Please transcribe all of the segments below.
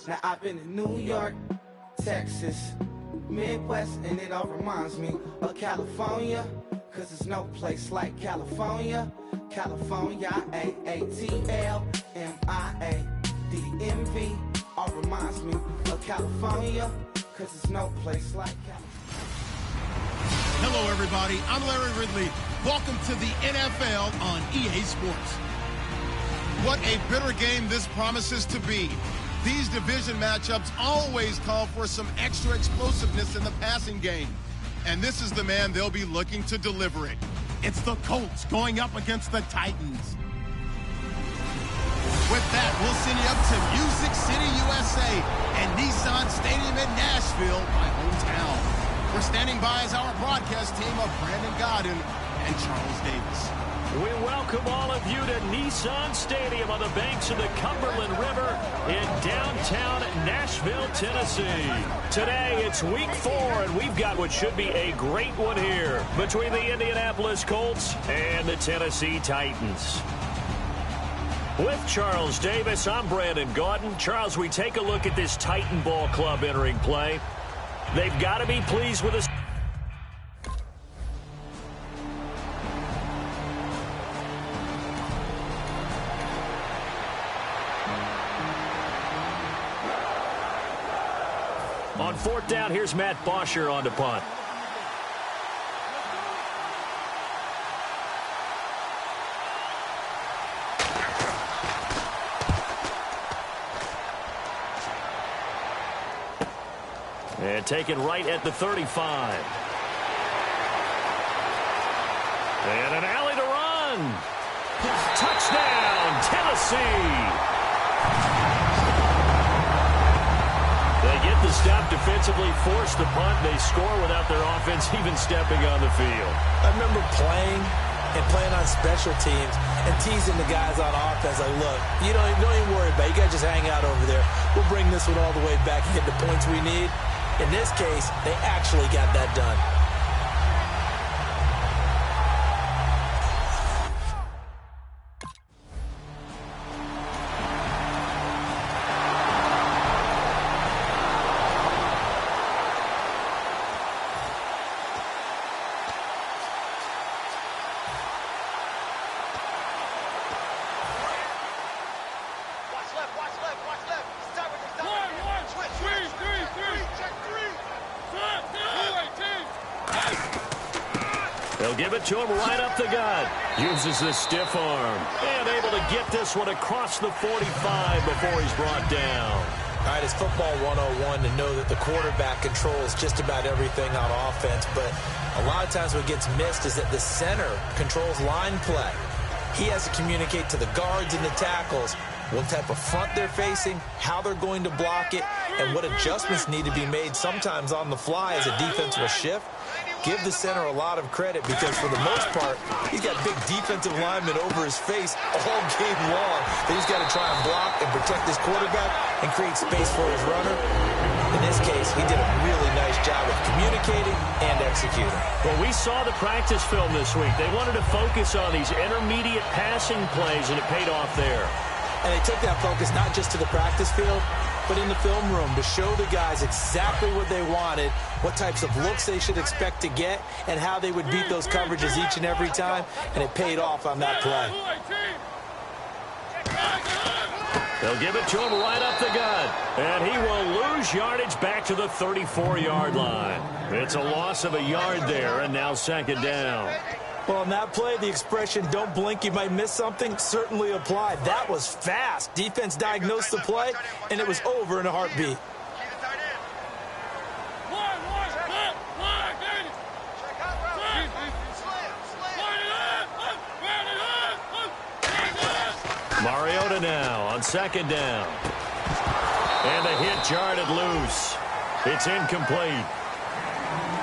Now I've been in New York, Texas, Midwest, and it all reminds me of California, cause there's no place like California. California, A-A-T-L-M-I-A-D-M-V, all reminds me of California, cause there's no place like California. Hello, everybody. I'm Larry Ridley. Welcome to the NFL on EA Sports. What a bitter game this promises to be. These division matchups always call for some extra explosiveness in the passing game. And this is the man they'll be looking to deliver it. It's the Colts going up against the Titans. With that, we'll send you up to Music City, USA, and Nissan Stadium in Nashville, my hometown. We're standing by as our broadcast team of Brandon Godden and Charles Davis. We welcome all of you to Nissan Stadium on the banks of the Cumberland River in downtown Nashville, Tennessee. Today, it's week 4, and we've got what should be a great one here between the Indianapolis Colts and the Tennessee Titans. With Charles Davis, I'm Brandon Gaudin. Charles, we take a look at this Titan ball club entering play. They've got to be pleased with us. On 4th down, here's Matt Bosher on to punt. And taken right at the 35. And an alley to run. Touchdown, Tennessee. They get the stop defensively, force the punt. They score without their offense even stepping on the field. I remember playing on special teams and teasing the guys on offense like, look, you don't even worry about it. You guys just hang out over there. We'll bring this one all the way back and get the points we need. In this case, they actually got that done. They'll give it to him right up the gut. Uses the stiff arm. And able to get this one across the 45 before he's brought down. All right, it's football 101 to know that the quarterback controls just about everything on offense, but a lot of times what gets missed is that the center controls line play. He has to communicate to the guards and the tackles what type of front they're facing, how they're going to block it, and what adjustments need to be made sometimes on the fly as a defensive shift. Give the center a lot of credit because for the most part, he's got big defensive linemen over his face all game long. That he's got to try and block and protect his quarterback and create space for his runner. In this case, he did a really nice job of communicating and executing. Well, we saw the practice film this week. They wanted to focus on these intermediate passing plays, and it paid off there. And they took that focus not just to the practice field, but in the film room to show the guys exactly what they wanted, what types of looks they should expect to get, and how they would beat those coverages each and every time, and it paid off on that play. They'll give it to him right up the gut, and he will lose yardage back to the 34-yard line. It's a loss of a yard there, and now 2nd down. Well, on that play, the expression, don't blink, you might miss something, certainly applied. That was fast. Defense diagnosed the play, and it was over in a heartbeat. Mariota now on 2nd down. And the hit jarred loose. It's incomplete.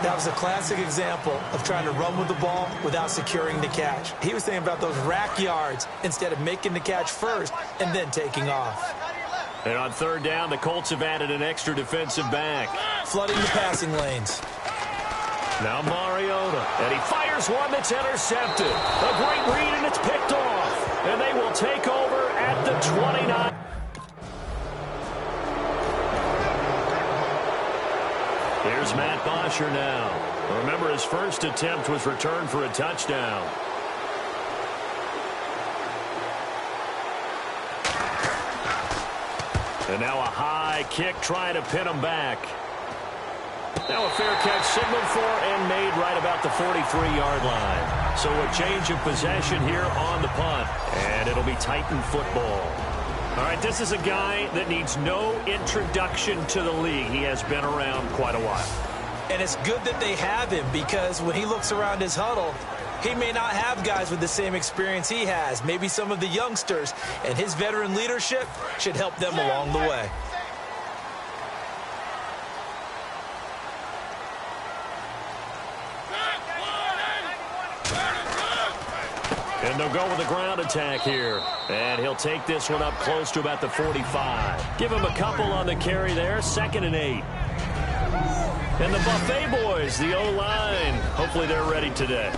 That was a classic example of trying to run with the ball without securing the catch. He was thinking about those rack yards instead of making the catch first and then taking off. And on 3rd down, the Colts have added an extra defensive back. Flooding the passing lanes. Now Mariota, and he fires one that's intercepted. A great read, and it's picked off. And they will take over at the 29. Here's Matt Bosher now. Remember, his first attempt was returned for a touchdown. And now a high kick trying to pin him back. Now a fair catch signaled for and made right about the 43-yard line. So a change of possession here on the punt. And it'll be Titan football. All right, this is a guy that needs no introduction to the league. He has been around quite a while. And it's good that they have him, because when he looks around his huddle, he may not have guys with the same experience he has. Maybe some of the youngsters, and his veteran leadership should help them along the way. And they'll go with the ground attack here. And he'll take this one up close to about the 45. Give him a couple on the carry there. 2nd and 8. And the Buffet boys, the O-line, hopefully they're ready today.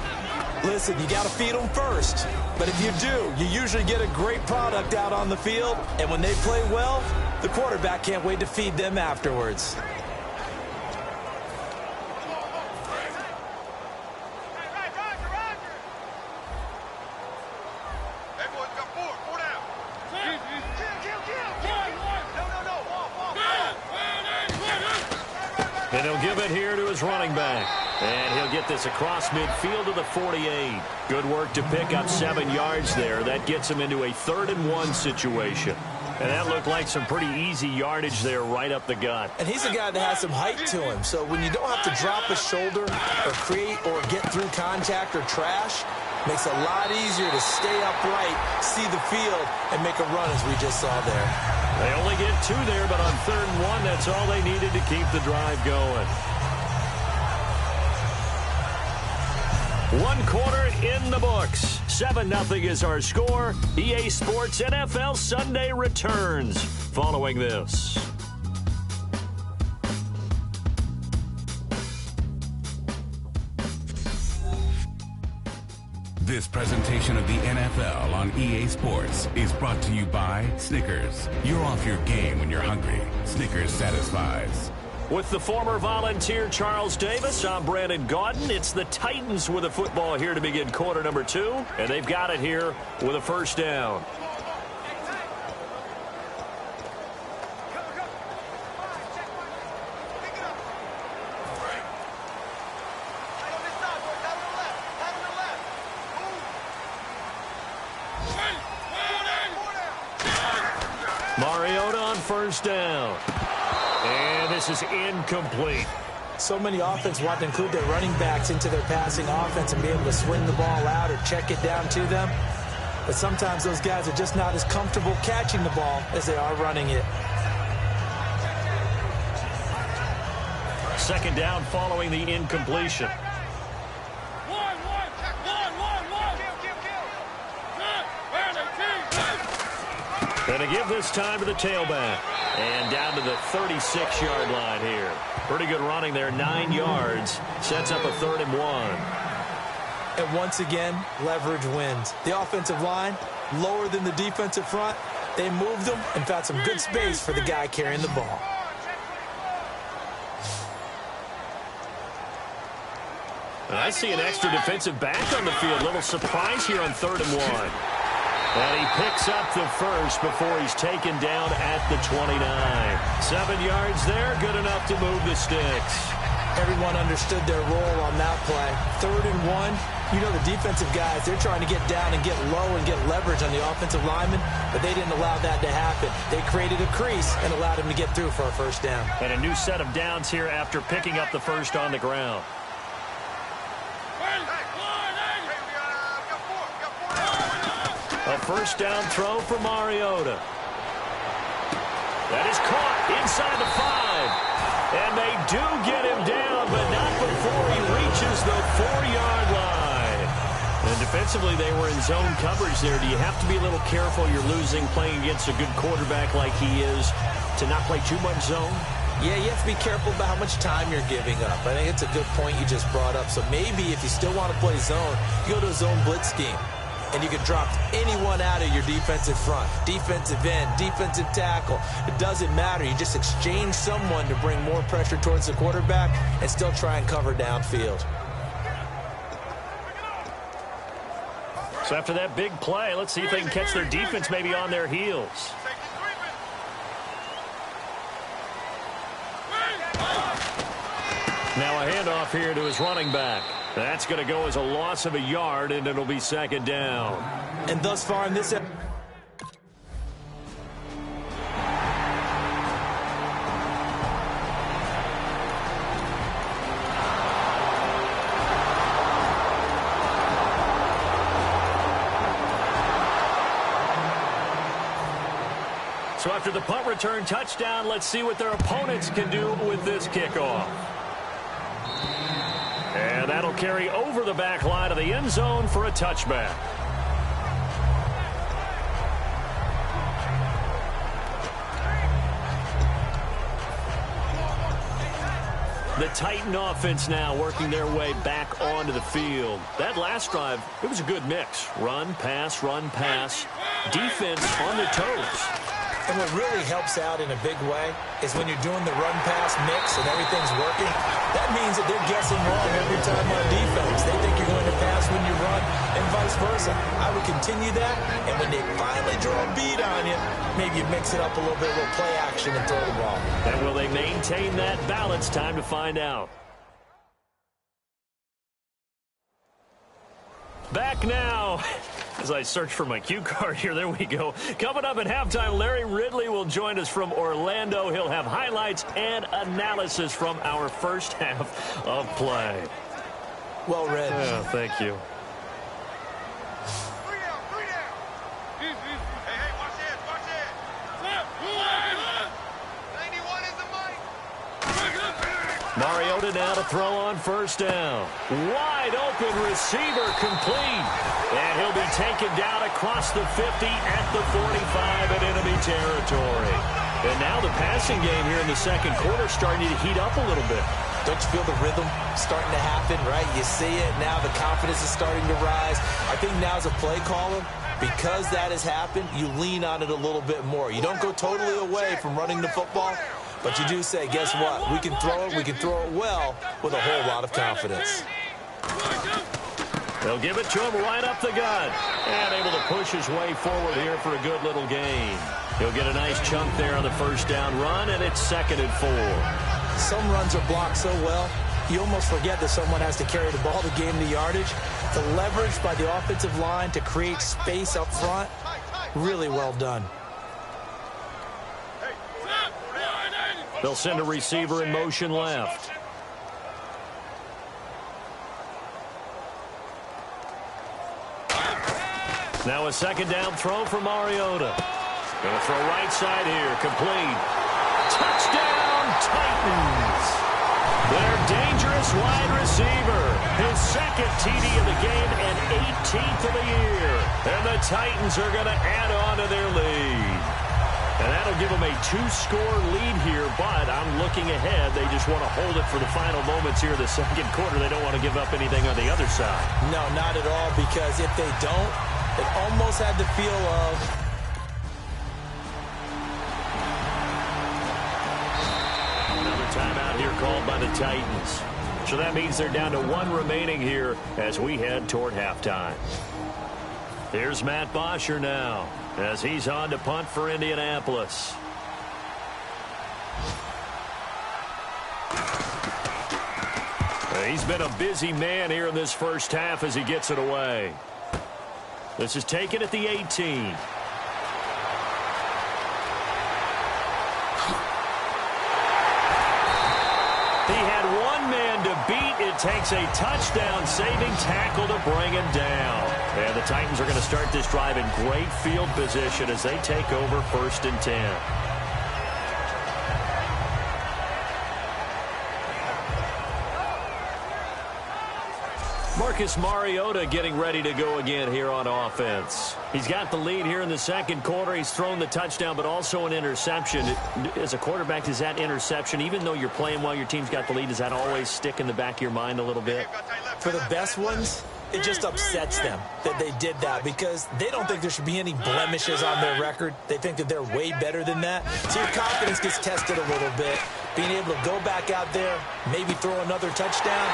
Listen, you got to feed them first. But if you do, you usually get a great product out on the field. And when they play well, the quarterback can't wait to feed them afterwards. And he'll give it here to his running back. And he'll get this across midfield to the 48. Good work to pick up 7 yards there. That gets him into a 3rd and 1 situation. And that looked like some pretty easy yardage there right up the gut. And he's a guy that has some height to him. So when you don't have to drop a shoulder or create or get through contact or trash, makes it a lot easier to stay upright, see the field, and make a run as we just saw there. They only get 2 there, but on 3rd and 1, that's all they needed to keep the drive going. 1 quarter in the books. 7-0 is our score. EA Sports NFL Sunday returns following this. This presentation of the NFL on EA Sports is brought to you by Snickers. You're off your game when you're hungry. Snickers satisfies. With the former Volunteer Charles Davis, I'm Brandon Gaudin. It's the Titans with the football here to begin quarter number 2, and they've got it here with a 1st down. Mariota on 1st down. And this is incomplete. So many offenses want to include their running backs into their passing offense and be able to swing the ball out or check it down to them. But sometimes those guys are just not as comfortable catching the ball as they are running it. 2nd down following the incompletion. And to give this time to the tailback. And down to the 36-yard line here. Pretty good running there, 9 yards. Sets up a 3rd and 1. And once again, leverage wins. The offensive line, lower than the defensive front. They moved them and found some good space for the guy carrying the ball. And I see an extra defensive back on the field. Little surprise here on 3rd and 1. And he picks up the first before he's taken down at the 29. 7 yards there, good enough to move the sticks. Everyone understood their role on that play. 3rd and 1, you know the defensive guys, they're trying to get down and get low and get leverage on the offensive lineman, but they didn't allow that to happen. They created a crease and allowed him to get through for a 1st down. And a new set of downs here after picking up the first on the ground. A 1st down throw for Mariota. That is caught inside the 5. And they do get him down, but not before he reaches the 4-yard line. And defensively, they were in zone coverage there. Do you have to be a little careful? You're losing playing against a good quarterback like he is to not play too much zone? Yeah, you have to be careful about how much time you're giving up. I think it's a good point you just brought up. So maybe if you still want to play zone, you go to a zone blitz scheme. and you can drop anyone out of your defensive front. Defensive end, defensive tackle. It doesn't matter. You just exchange someone to bring more pressure towards the quarterback and still try and cover downfield. So after that big play, let's see if they can catch their defense maybe on their heels. Now a handoff here to his running back. That's going to go as a loss of a yard, and it'll be second down. And thus far in this... So after the punt return touchdown, let's see what their opponents can do with this kickoff. And that'll carry over the back line of the end zone for a touchback. The Titan offense now working their way back onto the field. That last drive, it was a good mix. Run, pass, defense on their toes. And what really helps out in a big way is when you're doing the run-pass mix and everything's working, that means that they're guessing wrong every time on defense. They think you're going to pass when you run and vice versa. I would continue that, and when they finally draw a beat on you, maybe you mix it up a little bit, a little play action and throw the ball. And will they maintain that balance? Time to find out. Back now. As I search for my cue card here, there we go. Coming up at halftime, Larry Ridley will join us from Orlando. He'll have highlights and analysis from our first half of play. Well read. Yeah, thank you. Mariota now to throw on first down. Wide open receiver complete. And he'll be taken down across the 50 at the 45 in enemy territory. And now the passing game here in the second quarter starting to heat up a little bit. Don't you feel the rhythm starting to happen, right? You see it. Now the confidence is starting to rise. I think now as a play caller, because that has happened, you lean on it a little bit more. You don't go totally away from running the football. But you do say, guess what? We can throw it well with a whole lot of confidence. They'll give it to him right up the gut. And able to push his way forward here for a good little gain. He'll get a nice chunk there on the first down run, and it's 2nd and 4. Some runs are blocked so well, you almost forget that someone has to carry the ball to gain the yardage. The leverage by the offensive line to create space up front, really well done. They'll send a receiver in motion left. Now a second down throw for Mariota. Going to throw right side here. Complete. Touchdown, Titans. Their dangerous wide receiver. His second TD of the game and 18th of the year. And the Titans are going to add on to their lead. And that'll give them a 2-score lead here, but I'm looking ahead. They just want to hold it for the final moments here in the second quarter. They don't want to give up anything on the other side. No, not at all, because if they don't, it almost had the feel of... Another timeout here called by the Titans. So that means they're down to 1 remaining here as we head toward halftime. Here's Matt Bosher now, as he's on to punt for Indianapolis. He's been a busy man here in this first half as he gets it away. This is taken at the 18. He had one man to beat. It takes a touchdown-saving tackle to bring him down. And the Titans are going to start this drive in great field position as they take over 1st and 10. Marcus Mariota getting ready to go again here on offense. He's got the lead here in the second quarter. He's thrown the touchdown, but also an interception. As a quarterback, does that interception, even though you're playing while your team's got the lead, does that always stick in the back of your mind a little bit? For the best ones, It just upsets them that they did that because they don't think there should be any blemishes on their record. They think that they're way better than that. So your confidence gets tested a little bit. Being able to go back out there, maybe throw another touchdown,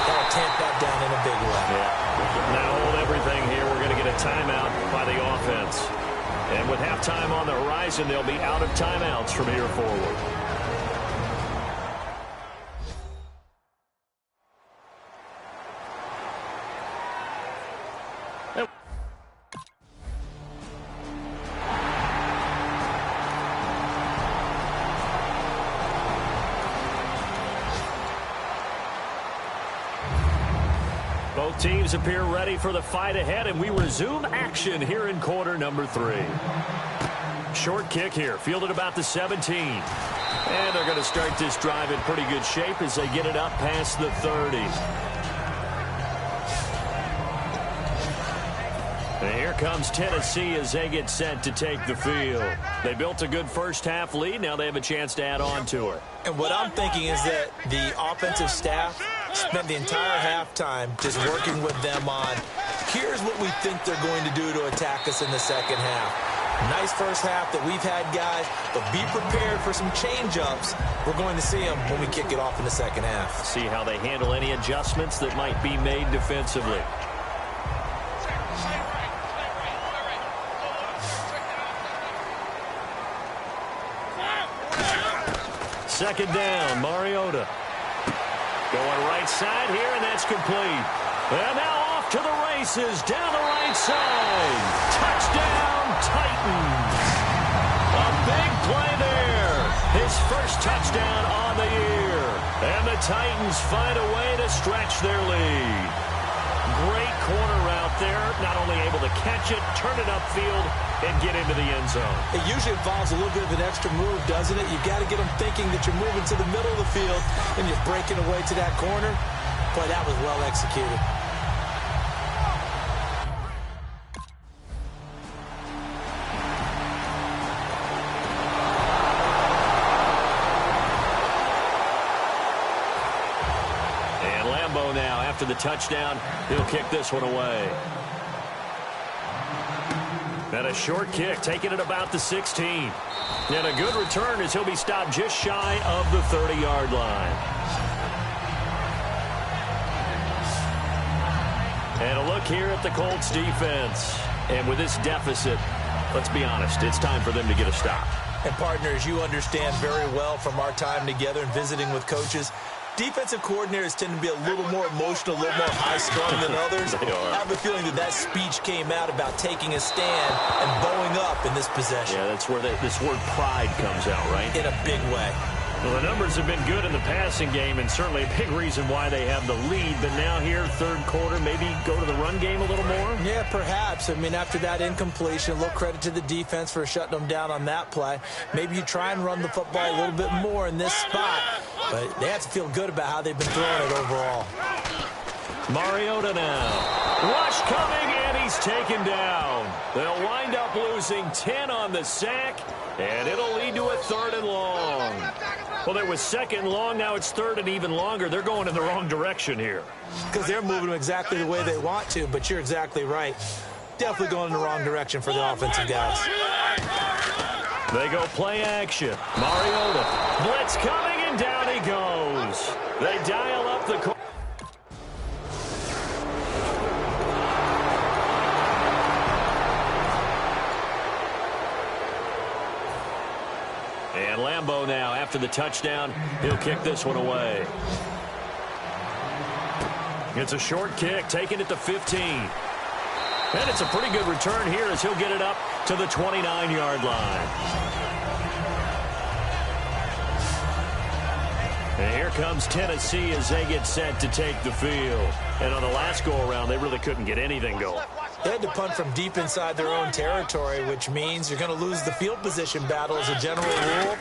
that'll tamp that down in a big way. Yeah. Now hold everything here. We're going to get a timeout by the offense. And with halftime on the horizon, they'll be out of timeouts from here forward. Both teams appear ready for the fight ahead, and we resume action here in quarter number 3. Short kick here, fielded about the 17. And they're going to start this drive in pretty good shape as they get it up past the 30. And here comes Tennessee as they get set to take the field. They built a good first half lead. Now they have a chance to add on to it. And what I'm thinking is that the offensive staff spent the entire halftime just working with them on, here's what we think they're going to do to attack us in the second half. Nice first half that we've had, guys, but be prepared for some change-ups. We're going to see them when we kick it off in the second half. See how they handle any adjustments that might be made defensively. Second down, Mariota. Going right side here, and that's complete. And now off to the races, down the right side. Touchdown, Titans. A big play there. His first touchdown on the year. And the Titans find a way to stretch their lead. Great corner route there. Not only able to catch it, turn it upfield, and get into the end zone. It usually involves a little bit of an extra move, doesn't it? You've got to get them thinking that you're moving to the middle of the field and you're breaking away to that corner. Boy, that was well executed. And Lambeau now, after the touchdown, he'll kick this one away. And a short kick, taking it about the 16. And a good return as he'll be stopped just shy of the 30-yard line. And a look here at the Colts defense. And with this deficit, let's be honest, it's time for them to get a stop. And partners, you understand very well from our time together and visiting with coaches, defensive coordinators tend to be a little more emotional, a little more high-strung than others. I have a feeling that that speech came out about taking a stand and bowing up in this possession. Yeah, that's where this word pride comes out, right? In a big way. Well, the numbers have been good in the passing game, and certainly a big reason why they have the lead. But now here, third quarter, maybe go to the run game a little more? Yeah, perhaps. I mean, after that incompletion, a little credit to the defense for shutting them down on that play. Maybe you try and run the football a little bit more in this spot. But they have to feel good about how they've been throwing it overall. Mariota now. Rush coming, and he's taken down. They'll wind up losing 10 on the sack, and it'll lead to a 3rd and long. Well, there was 2nd and long. Now it's 3rd and even longer. They're going in the wrong direction here. Because they're moving exactly the way they want to, but you're exactly right. Definitely going in the wrong direction for the offensive guys. They go play action. Mariota. Blitz coming, and down he goes. They dial up the court. And Lambeau now, after the touchdown, he'll kick this one away. It's a short kick, taken at the 15. And it's a pretty good return here as he'll get it up to the 29-yard line. And here comes Tennessee as they get set to take the field. And on the last go-around, they really couldn't get anything going. They had to punt from deep inside their own territory, which means you're going to lose the field position battle as a general rule.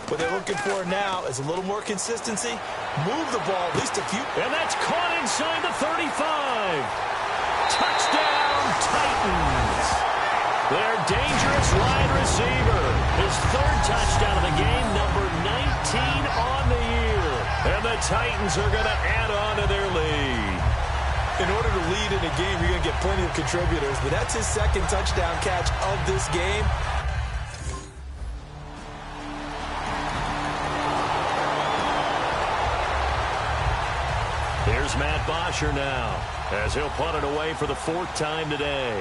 What they're looking for now is a little more consistency. Move the ball at least a few. And that's caught inside the 35. Touchdown, Titans. Their dangerous wide receiver. His 3rd touchdown of the game, number 19 on the year. And the Titans are going to add on to their lead. In order to lead in a game, you're going to get plenty of contributors, but that's his second touchdown catch of this game. Here's Matt Bosher now, as he'll punt it away for the 4th time today.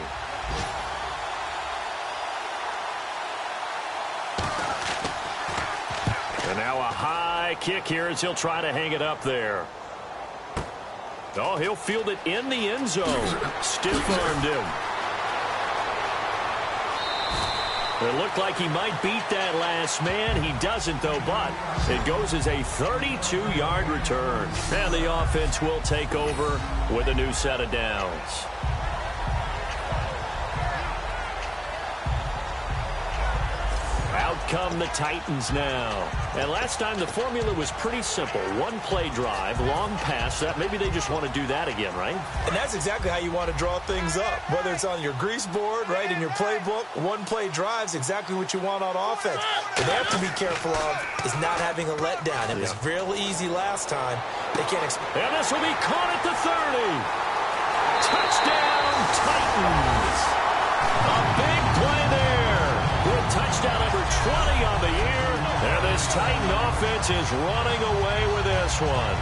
And now a high kick here as he'll try to hang it up there. Oh, he'll field it in the end zone. Stiff-armed him. It looked like he might beat that last man. He doesn't, though, but it goes as a 32-yard return. And the offense will take over with a new set of downs. Out come the Titans now. And last time the formula was pretty simple. One play drive, long pass. Maybe they just want to do that again, right? And that's exactly how you want to draw things up. Whether it's on your grease board, right, in your playbook, one play drive's exactly what you want on offense. What they have to be careful of is not having a letdown. It was real easy last time. They can't expect. And this will be caught at the 30. Touchdown, Titans. A big play there. With touchdown number 20 on the year. And this Titan offense is running away with this one.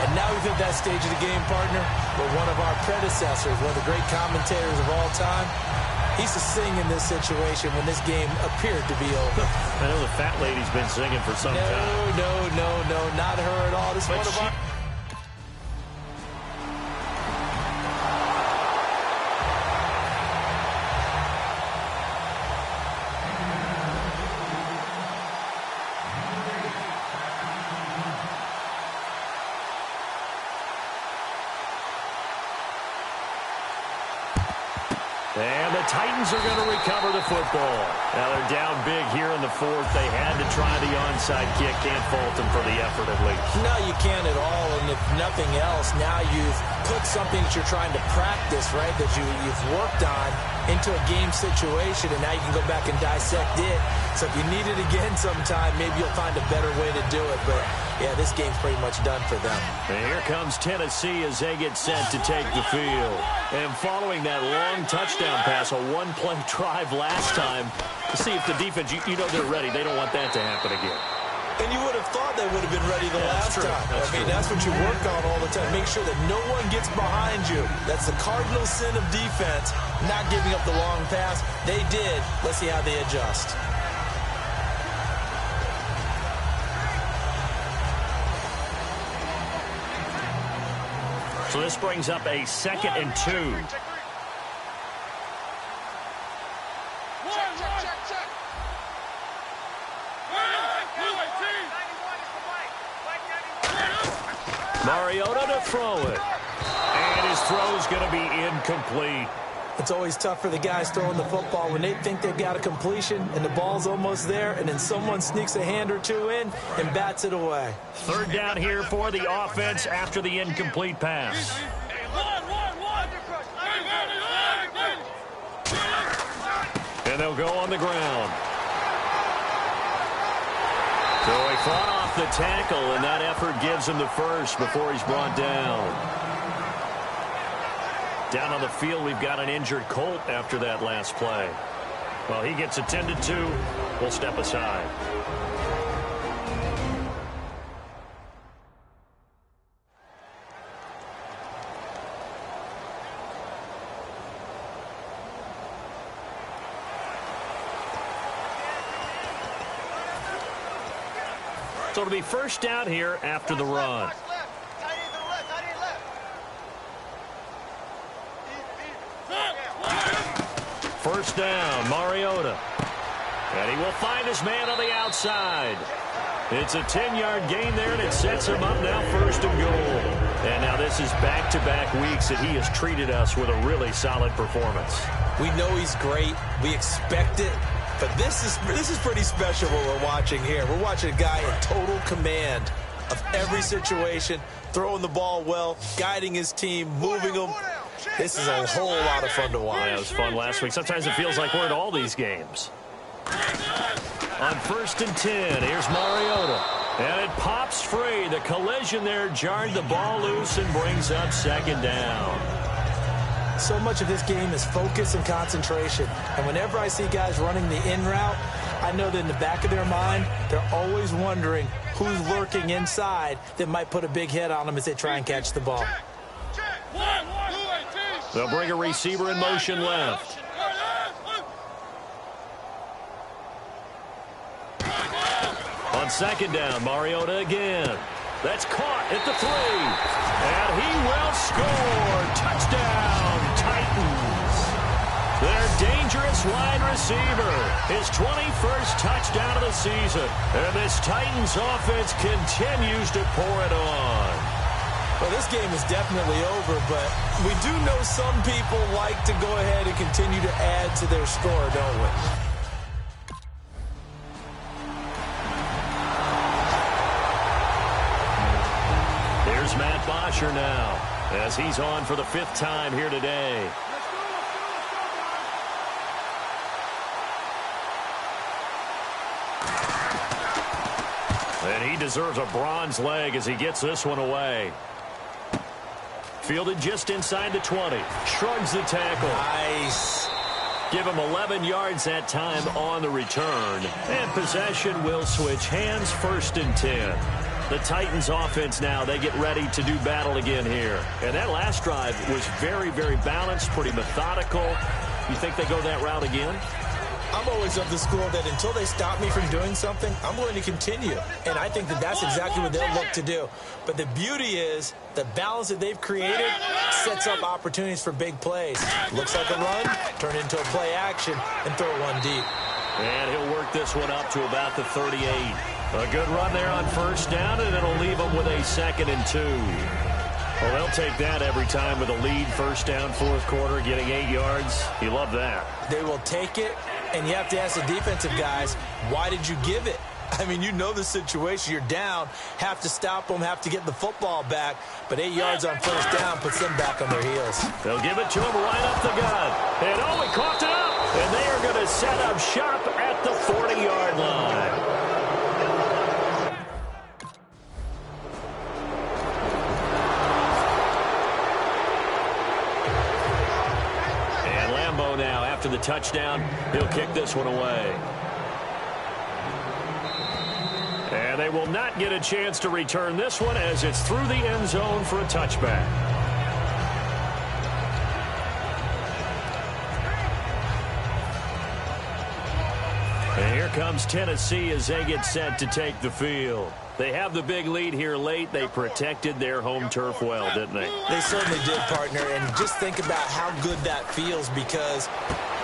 And now we've hit that stage of the game, partner, where one of our predecessors, one of the great commentators of all time, he used to sing in this situation when this game appeared to be over. I know the fat lady's been singing for some time. No, not her at all. This is one of our... And the Titans are going to recover the football. Now they're down big here in the 4th. They had to try the onside kick. Can't fault them for the effort at least. No, you can't at all. And if nothing else, now you've put something that you're trying to practice, right, that you've worked on into a game situation, and now you can go back and dissect it. So if you need it again sometime, maybe you'll find a better way to do it. But, yeah, this game's pretty much done for them. And here comes Tennessee as they get set to take the field. And following that long touchdown pass, a one-play drive last time, to see if the defense, you know they're ready. They don't want that to happen again. And you would have thought they would have been ready the last time. That's what you work on all the time. Make sure that no one gets behind you. That's the cardinal sin of defense, not giving up the long pass. They did. Let's see how they adjust. So this brings up a 2nd and 2. Mariota to throw it. And his throw's going to be incomplete. It's always tough for the guys throwing the football when they think they've got a completion and the ball's almost there, and then someone sneaks a hand or two in and bats it away. 3rd down here for the offense after the incomplete pass. And they'll go on the ground. So he fought off the tackle, and that effort gives him the first before he's brought down. Down on the field, we've got an injured Colt after that last play. Well, he gets attended to. We'll step aside. So it'll be 1st down here after the run. First down, Mariota. And he will find his man on the outside. It's a 10-yard gain there, and it sets him up now 1st and goal. And now this is back-to-back weeks that he has treated us with a really solid performance. We know he's great. We expect it. But this is pretty special what we're watching here. We're watching a guy in total command of every situation, throwing the ball well, guiding his team, moving them. This is a whole lot of fun to watch. Yeah, it was fun last week. Sometimes it feels like we're at all these games. On 1st and 10, here's Mariota. And it pops free. The collision there jarred the ball loose and brings up second down. So much of this game is focus and concentration. And whenever I see guys running the in route, I know that in the back of their mind, they're always wondering who's lurking inside that might put a big hit on them as they try and catch the ball. They'll bring a receiver in motion left. On second down, Mariota again. That's caught at the 3. And he will score. Touchdown, Titans. Their dangerous wide receiver. His 21st touchdown of the season. And this Titans offense continues to pour it on. Well, this game is definitely over, but we do know some people like to go ahead and continue to add to their score, don't we? Here's Matt Bosher now, as he's on for the 5th time here today. And he deserves a bronze leg as he gets this one away. Fielded just inside the 20. Shrugs the tackle. Nice. Give him 11 yards that time on the return. And possession will switch hands, 1st and 10. The Titans offense now, they get ready to do battle again here. And that last drive was very, very balanced, pretty methodical. You think they go that route again? I'm always of the school that until they stop me from doing something, I'm going to continue. And I think that that's exactly what they'll look to do. But the beauty is the balance that they've created sets up opportunities for big plays. Looks like a run, turn into a play action, and throw one deep. And he'll work this one up to about the 38. A good run there on 1st down, and it'll leave them with a 2nd and 2. Well, they'll take that every time with a lead, 1st down, 4th quarter, getting 8 yards. You love that. They will take it, and you have to ask the defensive guys, why did you give it? I mean, you know the situation. You're down, have to stop them, have to get the football back, but 8 yards on 1st down puts them back on their heels. They'll give it to him right up the gut. And oh, he coughed it up. And they are going to set up shop at the 40-yard line. Now after the touchdown, he'll kick this one away. And they will not get a chance to return this one as it's through the end zone for a touchback. And here comes Tennessee as they get set to take the field. They have the big lead here late. They protected their home turf well, didn't they? They certainly did, partner. And just think about how good that feels, because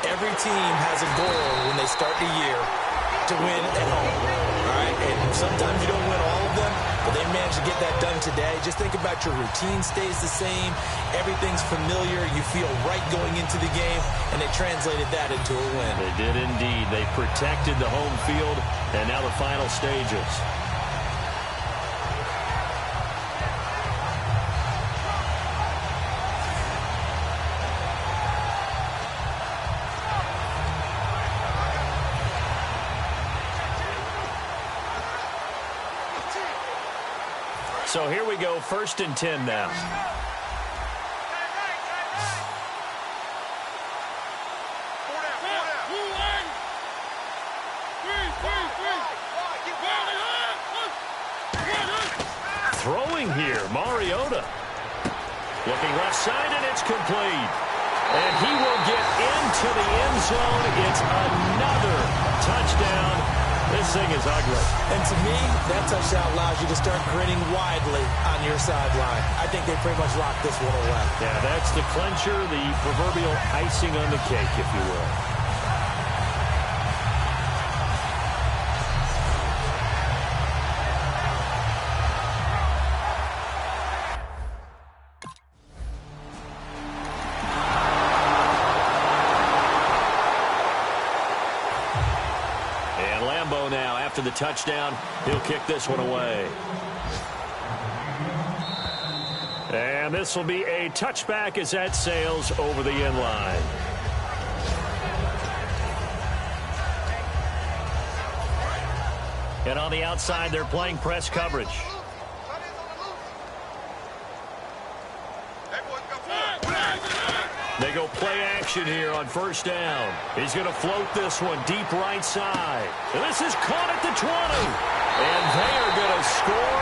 every team has a goal when they start the year to win at home. All right? And sometimes you don't win all of them, but they managed to get that done today. Just think about your routine stays the same. Everything's familiar. You feel right going into the game, and they translated that into a win. They did indeed. They protected the home field, and now the final stages. So here we go, 1st and 10 now. Throwing here, Mariota. Looking left side, and it's complete. And he will get into the end zone. It's another touchdown. This thing is ugly. And to me, that touchdown allows you to start grinning widely on your sideline. I think they pretty much locked this one away. Yeah, that's the clincher, the proverbial icing on the cake, if you will. Now after the touchdown, he'll kick this one away. And this will be a touchback as that sails over the end line. And And on the outside, they're playing press coverage. They go play action here on first down. He's going to float this one deep right side. And this is caught at the 20. And they are going to score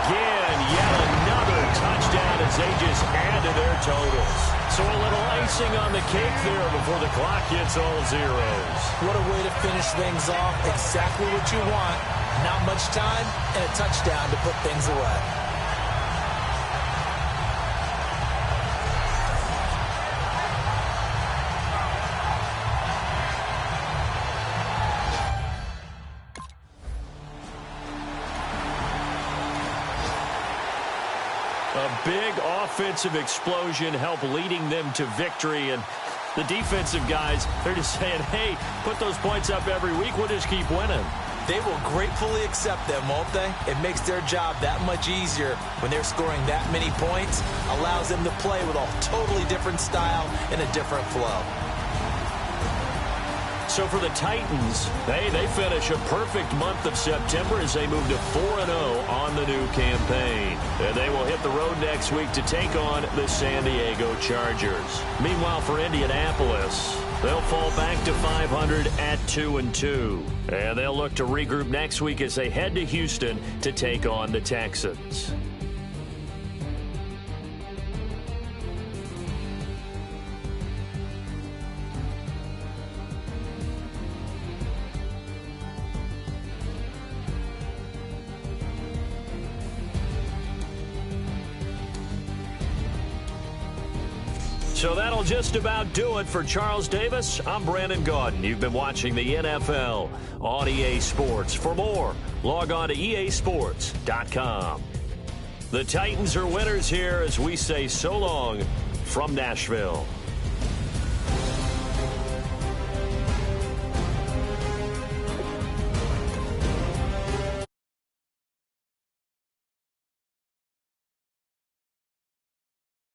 again. Yet another touchdown as they just add to their totals. So a little icing on the cake there before the clock hits all zeros. What a way to finish things off. Exactly what you want. Not much time and a touchdown to put things away. A big offensive explosion helped leading them to victory. And the defensive guys, they're just saying, hey, put those points up every week. We'll just keep winning. They will gratefully accept them, won't they? It makes their job that much easier when they're scoring that many points. Allows them to play with a totally different style and a different flow. So for the Titans, they finish a perfect month of September as they move to 4-0 on the new campaign. And they will hit the road next week to take on the San Diego Chargers. Meanwhile, for Indianapolis, they'll fall back to 500 at 2-2. And they'll look to regroup next week as they head to Houston to take on the Texans. So that'll just about do it for Charles Davis. I'm Brandon Gaudin. You've been watching the NFL on EA Sports. For more, log on to easports.com. The Titans are winners here as we say so long from Nashville.